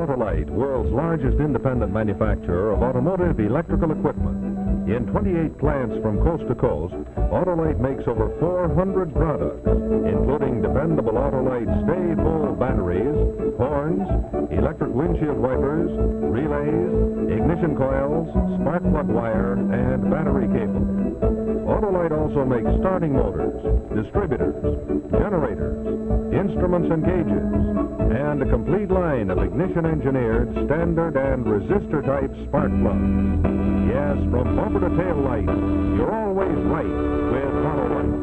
Autolite, world's largest independent manufacturer of automotive electrical equipment. In 28 plants from coast to coast, Autolite makes over 400 products, including dependable Autolite stay-full batteries, horns, electric windshield wipers, relays, ignition coils, spark plug wire, and battery cable. Autolite also makes starting motors, distributors, generators, instruments and gauges, and a complete line of ignition-engineered standard and resistor-type spark plugs. Yes, from bumper to tail light, you're always right with Autolite.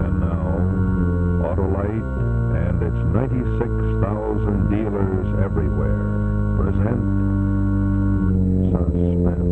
And now, Autolite and its 96,000 dealers everywhere present Suspense.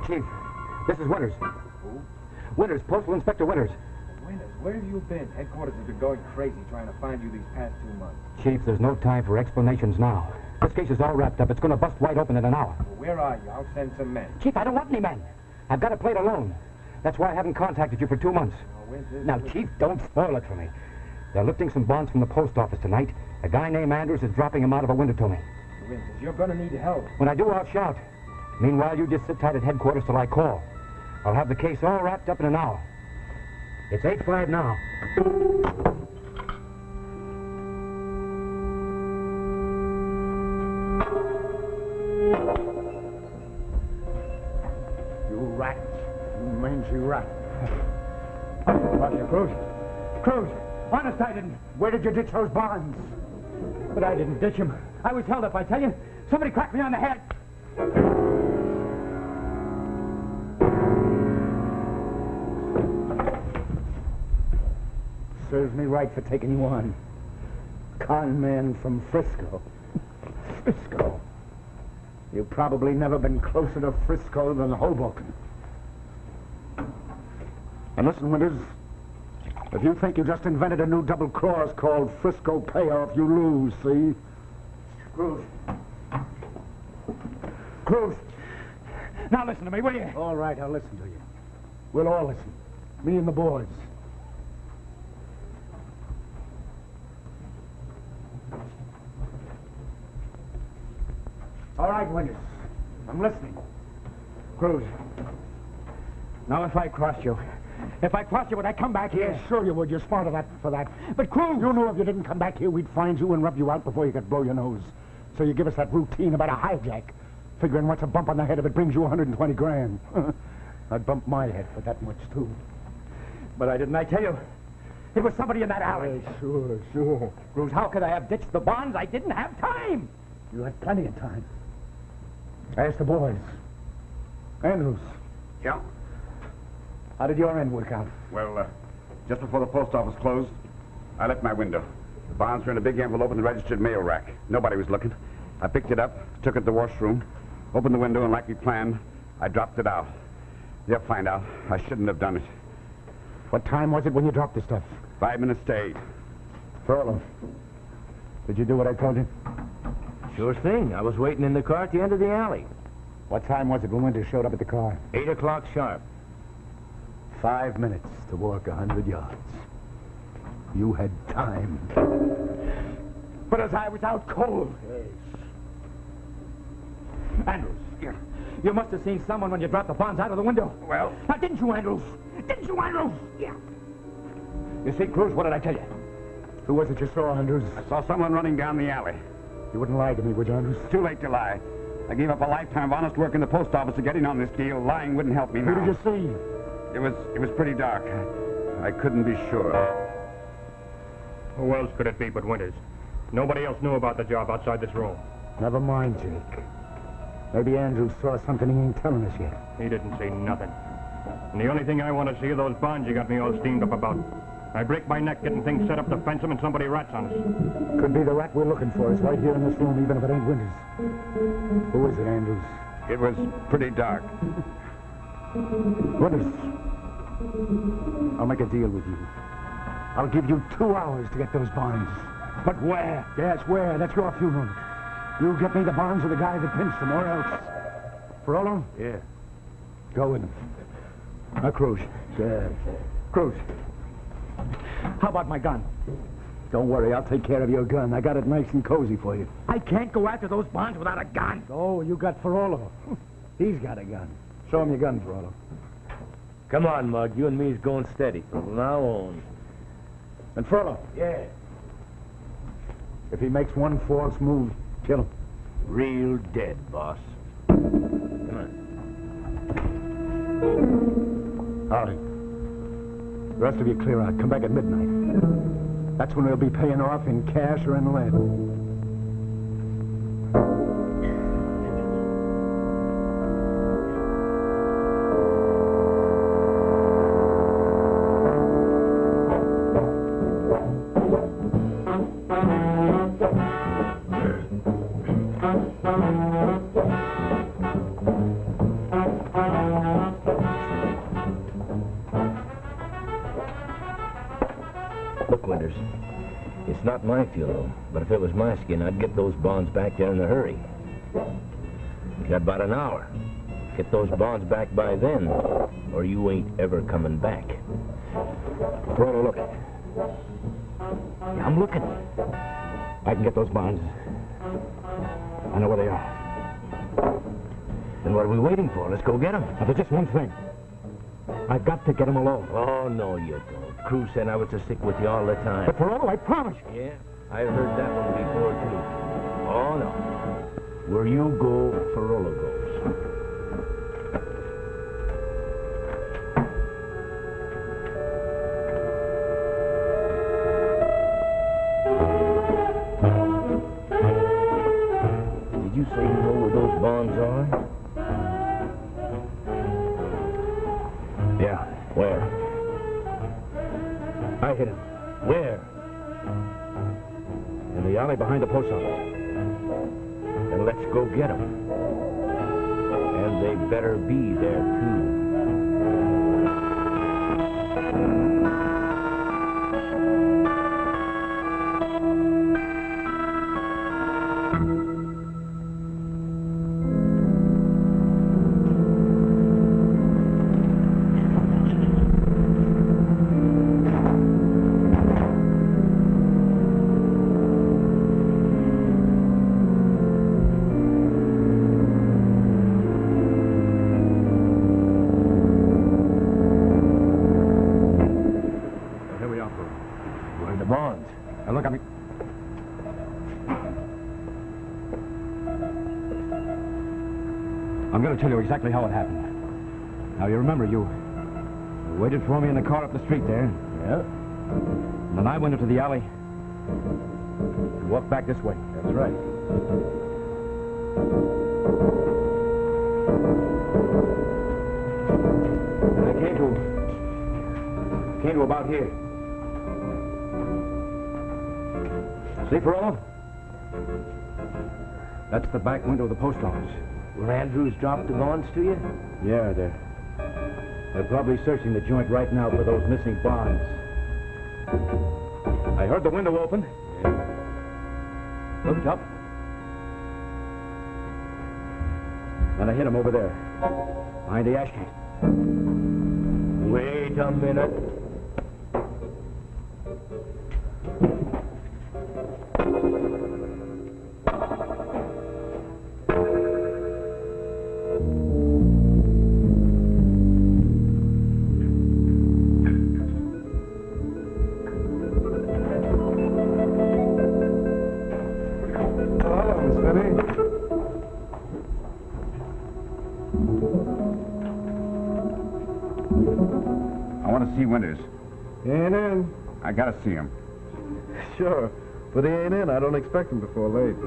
Chief, this is Winters. Who? Winters, Postal Inspector Winters. Winters, where have you been? Headquarters has been going crazy trying to find you these past 2 months. Chief, there's no time for explanations now. This case is all wrapped up. It's going to bust wide open in an hour. Well, where are you? I'll send some men. Chief, I don't want any men. I've got to play it alone. That's why I haven't contacted you for 2 months. Oh, Winters, Now, Chief, don't spoil it for me. They're lifting some bonds from the post office tonight. A guy named Andrews is dropping them out of a window to me. Winters, you're going to need help. When I do, I'll shout. Meanwhile, you just sit tight at headquarters till I call. I'll have the case all wrapped up in an hour. It's 8:05 now. You rat. You mangy rat. Roger, Cruz. Cruz, honest I didn't. Where did you ditch those bonds? But I didn't ditch them. I was held up, I tell you. Somebody cracked me on the head. Serves me right for taking you on. Con man from Frisco. Frisco. You've probably never been closer to Frisco than Hoboken. And listen, Winters, if you think you just invented a new double cross called Frisco Payoff, you lose, see? Cruz. Cruz. Now listen to me, will you? All right, I'll listen to you. We'll all listen. Me and the boys. All right, Winters. I'm listening. Cruz. Now, if I crossed you, would I come back here? Yeah, sure you would. You're smart for that. But, Cruz! You knew if you didn't come back here, we'd find you and rub you out before you could blow your nose. So you give us that routine about a hijack, figuring what's a bump on the head if it brings you 120 grand. I'd bump my head for that much, too. But I tell you, it was somebody in that alley. Sure. Cruz, how could I have ditched the bonds? I didn't have time. You had plenty of time. Ask the boys. Andrews. Yeah? How did your end work out? Well, just before the post office closed, I left my window. The bonds were in a big envelope in the registered mail rack. Nobody was looking. I picked it up, took it to the washroom, opened the window, and like we planned, I dropped it out. You'll find out. I shouldn't have done it. What time was it when you dropped the stuff? 5 minutes to 8. Furlough. Did you do what I told you? Sure thing. I was waiting in the car at the end of the alley. What time was it when Winters showed up at the car? 8 o'clock sharp. 5 minutes to walk 100 yards. You had time. But as I was out cold. Yes. Andrews, you must have seen someone when you dropped the bonds out of the window. Well, Now, didn't you, Andrews? Didn't you, Andrews? Yeah. You see, Cruz, what did I tell you? Who was it you saw, Andrews? I saw someone running down the alley. You wouldn't lie to me, would you, Andrews? Too late to lie. I gave up a lifetime of honest work in the post office to get in on this deal. Lying wouldn't help me now. Who did you see? It was pretty dark. I couldn't be sure. Who else could it be but Winters? Nobody else knew about the job outside this room. Never mind, Jake. Maybe Andrews saw something he ain't telling us yet. He didn't see nothing. And the only thing I want to see are those bonds you got me all steamed up about. I break my neck getting things set up to fence them and somebody rats on us. Could be the rat we're looking for. It's right here in this room, even if it ain't Winters. Who is it, Andrews? It was pretty dark. Winters. I'll make a deal with you. I'll give you 2 hours to get those bonds. But where? Yes, where? That's your funeral. You get me the bonds of the guy that pinched them, or else. Frollo? Yeah. Go with him. Now, Cruz. Cruz. How about my gun? Don't worry, I'll take care of your gun. I got it nice and cozy for you. I can't go after those bonds without a gun. Oh, you got Frollo. He's got a gun. Show him your gun, Frollo. Come on, Mug. You and me's going steady from now on. And Frollo. Yeah. If he makes one false move, kill him. Real dead, boss. Come on. All right. The rest of you clear out. Come back at midnight. That's when we'll be paying off in cash or in lead. Look, Winters, it's not my funeral, but if it was my skin, I'd get those bonds back there in a hurry. You got about an hour. Get those bonds back by then, or you ain't ever coming back. Frollo, look. Yeah, I'm looking. I can get those bonds. I know where they are. Then what are we waiting for? Let's go get them. Now, there's just one thing. I've got to get them alone. Oh, no, you don't. Cruz said I was to stick with you all the time. But Frollo, I promise you. Yeah, I heard that one before, too. Oh, no. Where you go, Frollo goes. Did you say you know where those bonds are? Yeah. Where? I hit him. Where? In the alley behind the post office. Then let's go get them. And they better be there, too. Bonds. Now, look, I'm going to tell you exactly how it happened. Now, you remember, you waited for me in the car up the street there. Yeah, And then I went into the alley and walked back this way. that's right. And I came to about here. See, Frollo? That's the back window of the post office. Where Andrews dropped the bonds to you? Yeah, they're probably searching the joint right now for those missing bonds. I heard the window open. Looked up. And I hit him over there, behind the ash can. Wait a minute. I want to see Winters. He ain't in. I gotta see him. Sure. But he ain't in. I don't expect him before late.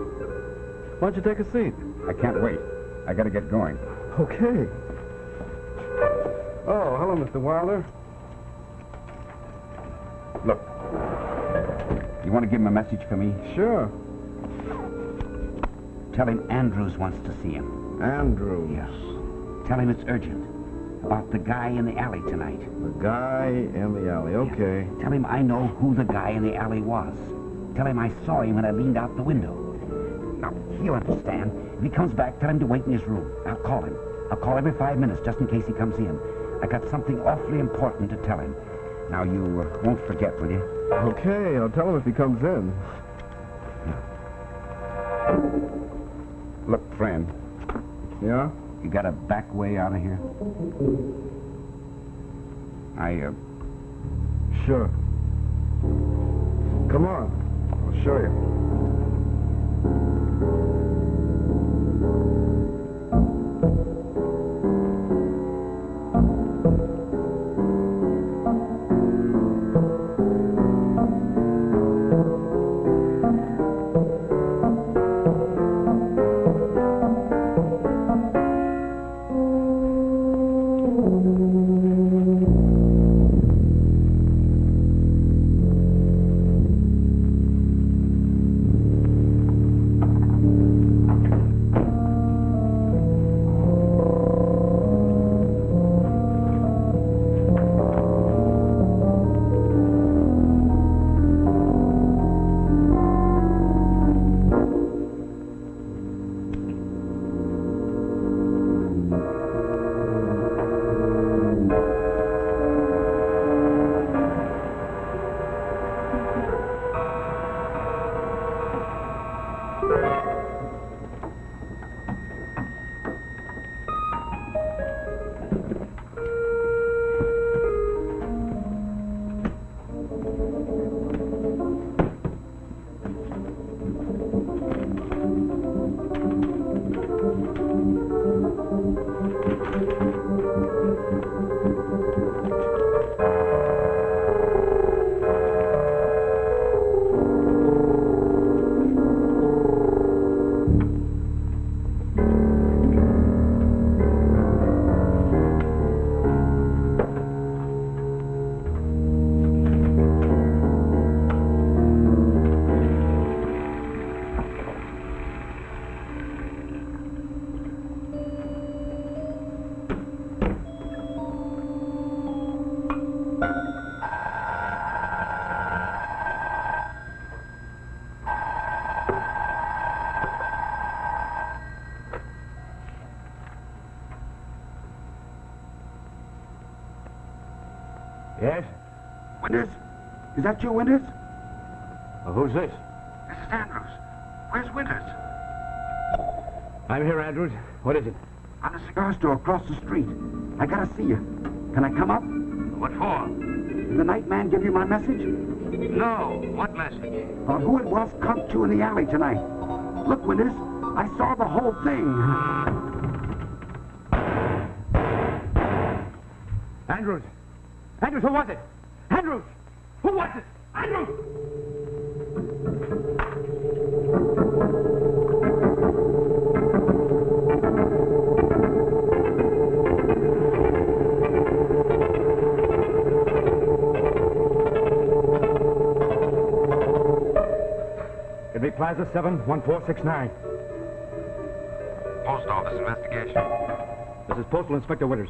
Why don't you take a seat? I can't wait. I gotta get going. Okay. Oh, hello, Mr. Wilder. Look. You want to give him a message for me? Sure. Tell him Andrews wants to see him. Andrews. Yes. Tell him it's urgent. About the guy in the alley tonight. The guy in the alley. Okay. Yeah. Tell him I know who the guy in the alley was. Tell him I saw him when I leaned out the window. Now, he'll understand. If he comes back, tell him to wait in his room. I'll call him. I'll call every 5 minutes just in case he comes in. I got something awfully important to tell him. Now, you won't forget, will you? Okay, I'll tell him if he comes in. Look, friend. Yeah? You got a back way out of here? Sure. Come on. I'll show you. Yes? Winters? Is that you, Winters? Who's this? This is Andrews. Where's Winters? I'm here, Andrews. What is it? I'm in a cigar store across the street. I gotta see you. Can I come up? What for? Did the night man give you my message? No. What message? About who it was conked you in the alley tonight. Look, Winters, I saw the whole thing. Andrews. Andrews, who was it? Andrews! Who was it? Andrews! Give me Plaza 71469. Post office investigation. This is Postal Inspector Winters.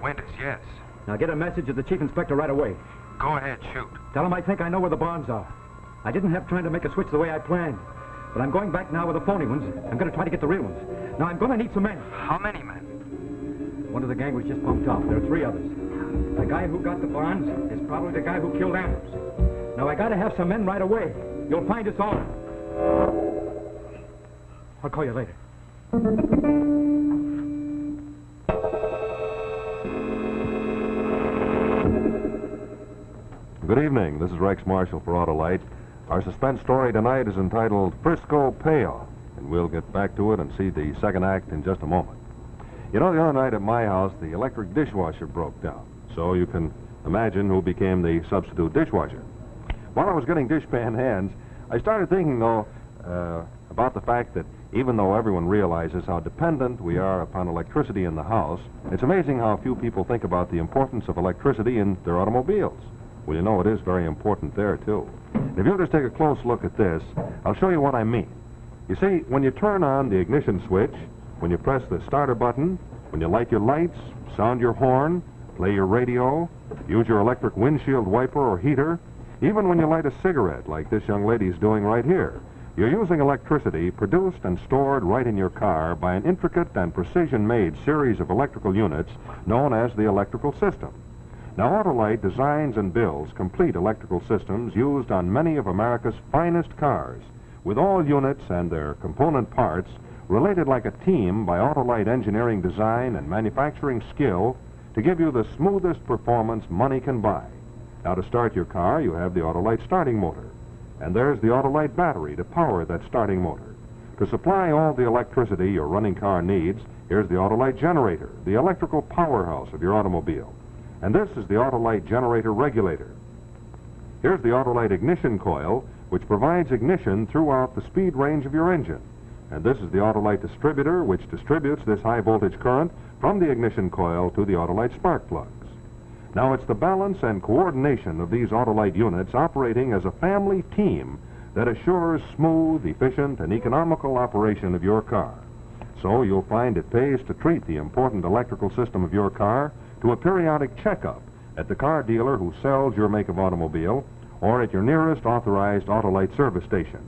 Winters, yes. Now get a message to the Chief Inspector right away. Go ahead, shoot. Tell him I think I know where the bonds are. I didn't have time to make a switch the way I planned. But I'm going back now with the phony ones. I'm going to try to get the real ones. Now, I'm going to need some men. How many men? One of the gang was just bumped off. There are 3 others. The guy who got the bonds is probably the guy who killed Andrews. Now, I got to have some men right away. You'll find us all. I'll call you later. Good evening. This is Rex Marshall for Autolite. Our suspense story tonight is entitled Frisco Payoff, and we'll get back to it and see the second act in just a moment. You know, the other night at my house, the electric dishwasher broke down, so you can Imagine who became the substitute dishwasher. While I was getting dishpan hands, I started thinking, though, about the fact that even though everyone realizes how dependent we are upon electricity in the house, it's amazing how few people think about the importance of electricity in their automobiles. Well, you know, it is very important there, too. And if you'll just take a close look at this, I'll show you what I mean. You see, when you turn on the ignition switch, when you press the starter button, when you light your lights, sound your horn, play your radio, use your electric windshield wiper or heater, even when you light a cigarette like this young lady's doing right here, you're using electricity produced and stored right in your car by an intricate and precision-made series of electrical units known as the electrical system. Now, Autolite designs and builds complete electrical systems used on many of America's finest cars, with all units and their component parts related like a team by Autolite engineering design and manufacturing skill to give you the smoothest performance money can buy. Now, to start your car, you have the Autolite starting motor. And there's the Autolite battery to power that starting motor. To supply all the electricity your running car needs, here's the Autolite generator, the electrical powerhouse of your automobile. And this is the Autolite generator regulator. Here's the Autolite ignition coil, which provides ignition throughout the speed range of your engine. And this is the Autolite distributor, which distributes this high voltage current from the ignition coil to the Autolite spark plugs. Now, it's the balance and coordination of these Autolite units operating as a family team that assures smooth, efficient, and economical operation of your car. So you'll find it pays to treat the important electrical system of your car to a periodic checkup at the car dealer who sells your make of automobile or at your nearest authorized Autolite service station.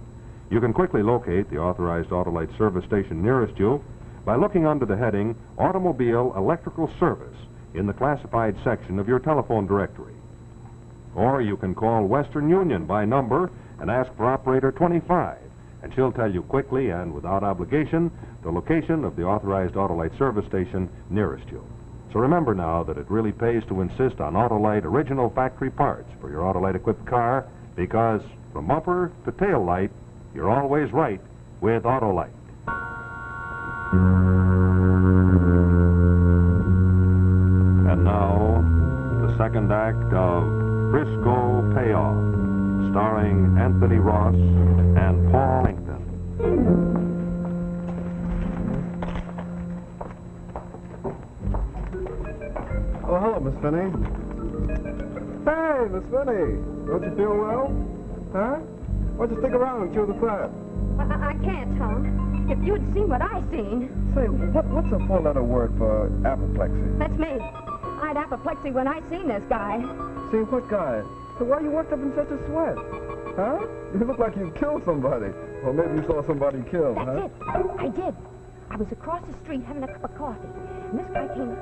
You can quickly locate the authorized Autolite service station nearest you by looking under the heading Automobile Electrical Service in the classified section of your telephone directory. Or you can call Western Union by number and ask for operator 25, and she'll tell you quickly and without obligation the location of the authorized Autolite service station nearest you. So remember now that it really pays to insist on Autolite original factory parts for your Autolite equipped car, because from bumper to tail light, you're always right with Autolite. And now, the second act of Frisco Payoff, starring Anthony Ross and Paul Langton. Oh, hello, Miss Finney. Hey, Miss Finney. Don't you feel well? Huh? Why don't you stick around and chew the fat? I can't, Tom. If you'd seen what I seen. Say, what's a four-letter word for apoplexy? That's me. I had apoplexy when I seen this guy. See, what guy? So why you worked up in such a sweat? Huh? You look like you killed somebody. Or maybe you saw somebody killed, That's huh? it. I did. I was across the street having a cup of coffee. And this guy came out.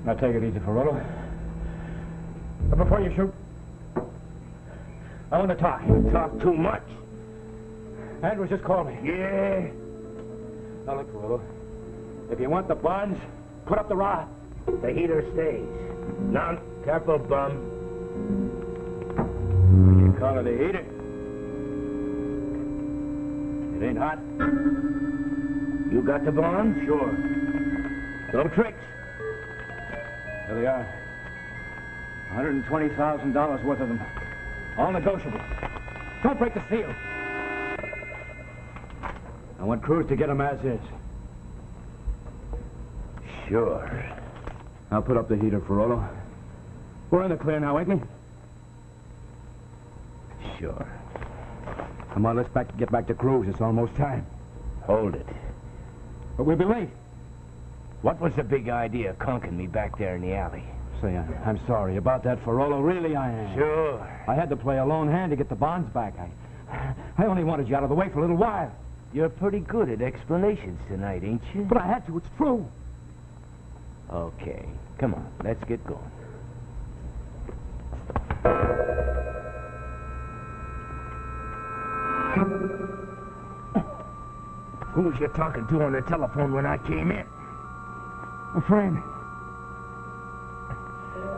Now take it easy, Ferrolo. But before you shoot, I want to talk. Talk too much. Andrews just called me. Yeah. Now look, Ferrolo. If you want the bonds, put up the rod. The heater stays. Now, careful, bum. You call it a heater? It ain't hot. You got the bonds? Sure. No tricks. There they are. $120,000 worth of them. All negotiable. Don't break the seal. I want Cruz to get them as is. Sure. I'll put up the heater, Ferrolo. We're in the clear now, ain't we? Sure. Come on, let's get back to Cruz. It's almost time. Hold it. But we'll be late. What was the big idea conking me back there in the alley? Say, I'm sorry about that, Ferrolo. Really, I am. Sure. I had to play a lone hand to get the bonds back. I only wanted you out of the way for a little while. You're pretty good at explanations tonight, ain't you? But I had to. It's true. Okay. Come on, let's get going. Who was you talking to on the telephone when I came in? A friend.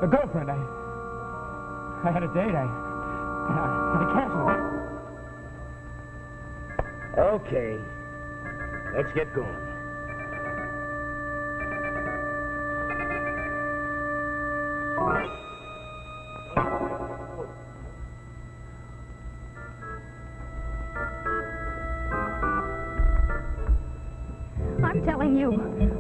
A girlfriend. I had a date. I canceled it. Okay. Let's get going. I'm telling you,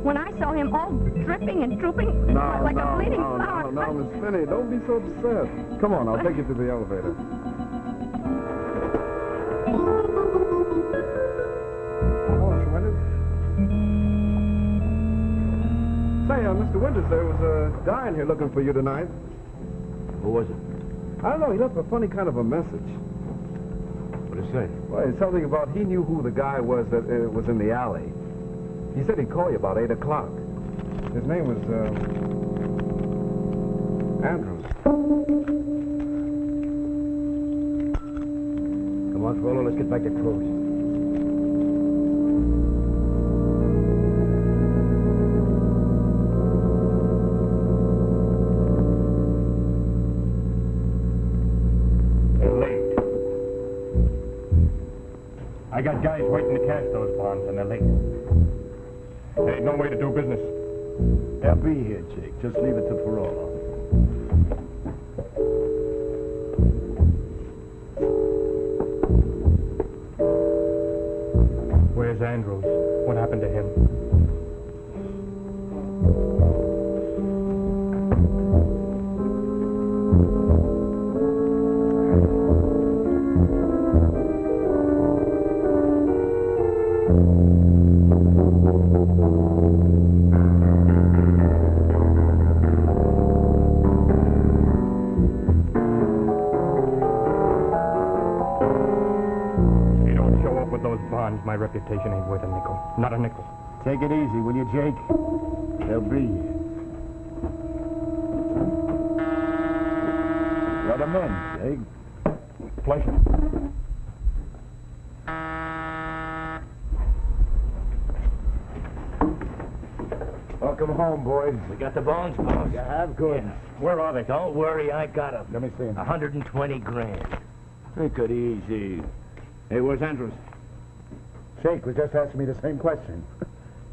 when I saw him all dripping and drooping like a bleeding flower. No, Miss Finney, don't be so upset. Come on, I'll take you to the elevator. Hello, Mr. Winters. Say, Mr. Winters, there was a guy in here looking for you tonight. Who was it? I don't know, he left a funny kind of a message. What did he say? Well, it's something about he knew who the guy was that was in the alley. He said he'd call you about 8 o'clock. His name was, Andrews. Come on, Frollo, let's get back to Cruz. They're late. I got guys waiting to cash those bonds, and they're late. There ain't no way to do business. They'll be here, Jake. Just leave it to Frollo. Where's Andrews? What happened to him? My reputation ain't worth a nickel. Not a nickel. Take it easy, will you, Jake? They'll be here. Let them in, Jake. Pleasure. Welcome home, boys. We got the bonds, boss. You have? Good. Yeah. Where are they? Don't worry, I got them. Let me see him. 120 grand. Take it easy. Hey, where's Andrews? Jake was just asking me the same question.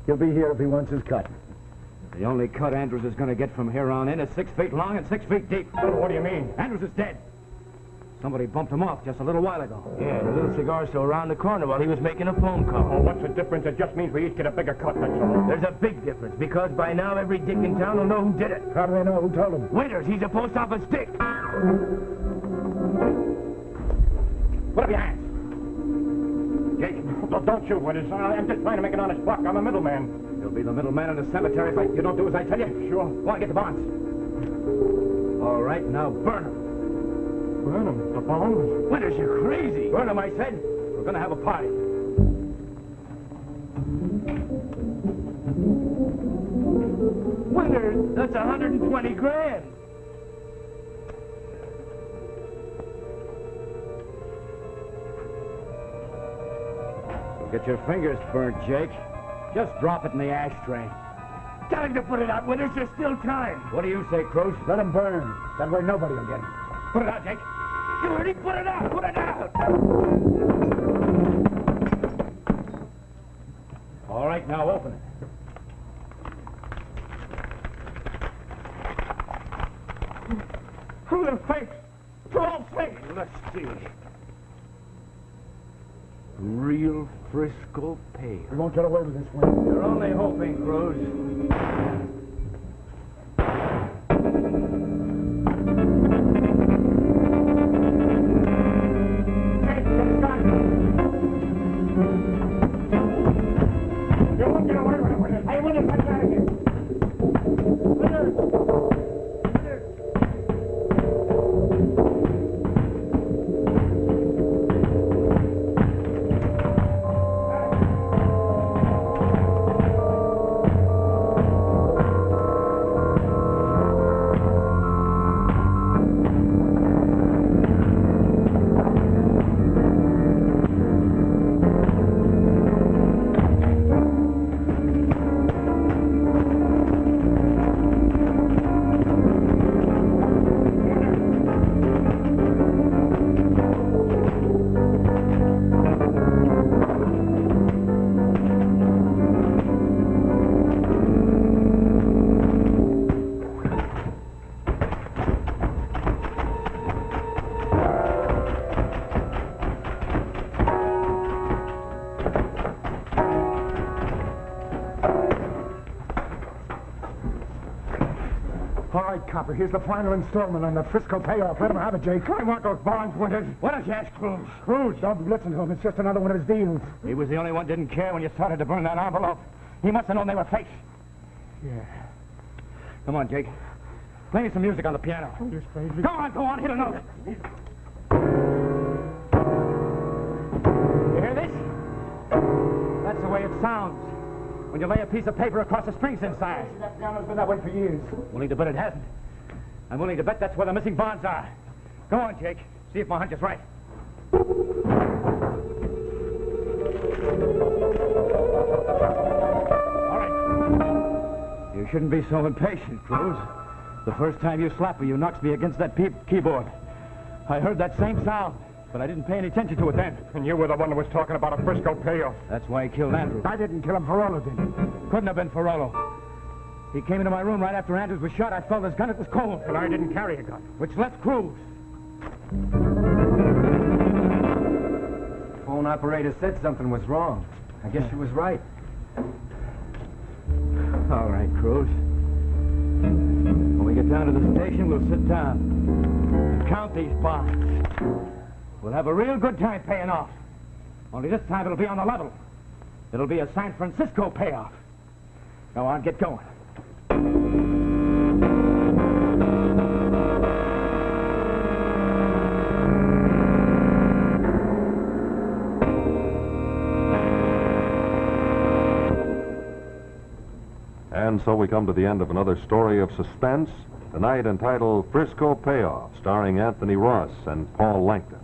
He'll be here if he wants his cut. The only cut Andrews is going to get from here on in is 6 feet long and 6 feet deep. What do you mean? Andrews is dead. Somebody bumped him off just a little while ago. Yeah, the little cigar store around the corner while he was making a phone call. Oh, what's the difference? It just means we each get a bigger cut, that's all. There's a big difference, because by now every dick in town will know who did it. How do they know? Who told him? Winters, he's a post office dick. Put up your hands. Jake, don't shoot, Winters. I'm just trying to make an honest buck. I'm a middleman. You'll be the middleman in the cemetery if you don't do as I tell you. Sure. Go on, get the bonds. All right, now burn them. Burn 'em. The bonds? Winters, you're crazy. Burn them, I said. We're going to have a party. Winters, that's 120 grand. Get your fingers burnt, Jake. Just drop it in the ashtray. Tell him to put it out, Winters. There's still time. What do you say, Cruz? Let him burn. That way nobody will get him. Put it out, Jake. You heard him. Put it out. Put it out. All right, now open it. Who the fake? For all fake. Let's see. Real Frisco Payoff. We won't get away with this one. You're only hoping, Cruz. You won't get away with it, Winters. Hey, Winters, let's out of here. Winters. All right, copper, here's the final installment on the Frisco payoff. Let him have it, Jake. I want those bonds, Winters. What did you ask Cruz? Cruz, don't listen to him. It's just another one of his deals. He was the only one didn't care when you started to burn that envelope. He must have known they were fakes. Yeah. Come on, Jake. Play me some music on the piano. Oh, you're crazy. Go on, hit a note. You hear this? That's the way it sounds when you lay a piece of paper across the strings inside. That piano's been that way for years. Willing to bet it hasn't. I'm willing to bet that's where the missing bonds are. Go on, Jake. See if my hunch is right. All right. You shouldn't be so impatient, Cruz. The first time you slapped me, you knocked me against that keyboard. I heard that same sound, but I didn't pay any attention to it then. And you were the one who was talking about a Frisco payoff. That's why he killed Andrews. I didn't kill him. Ferrolo did. Couldn't have been Ferrolo. He came into my room right after Andrews was shot. I felt his gun. It was cold. And I didn't carry a gun. Which left Cruz. Phone operator said something was wrong. I guess she was right. All right, Cruz. When we get down to the station, we'll sit down and count these bonds. We'll have a real good time paying off. Only this time it'll be on the level. It'll be a San Francisco payoff. Go on, get going. And so we come to the end of another story of suspense, tonight entitled Frisco Payoff, starring Anthony Ross and Paul Langton.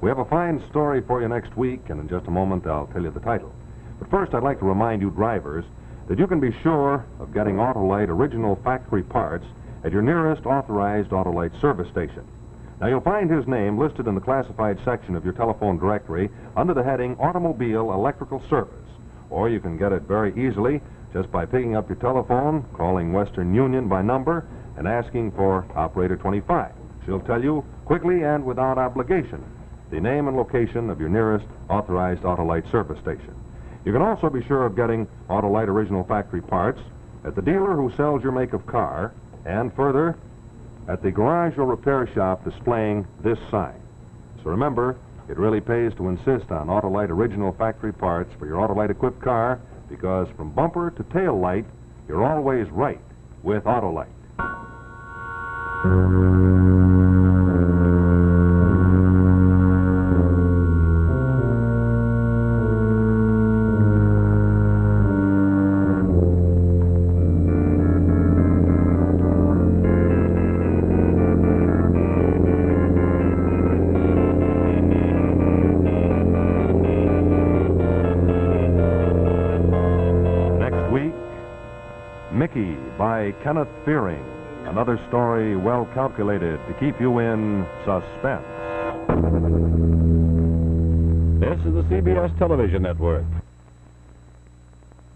We have a fine story for you next week, and in just a moment I'll tell you the title. But first, I'd like to remind you drivers that you can be sure of getting Autolite original factory parts at your nearest authorized Autolite service station. Now, you'll find his name listed in the classified section of your telephone directory under the heading Automobile Electrical Service. Or you can get it very easily just by picking up your telephone, calling Western Union by number, and asking for Operator 25. She'll tell you quickly and without obligation the name and location of your nearest authorized Autolite service station. You can also be sure of getting Autolite original factory parts at the dealer who sells your make of car, and further, at the garage or repair shop displaying this sign. So remember, it really pays to insist on Autolite original factory parts for your Autolite equipped car, because from bumper to tail light, you're always right with Autolite. Mickey by Kenneth Fearing. Another story well calculated to keep you in suspense. This is the CBS Television Network.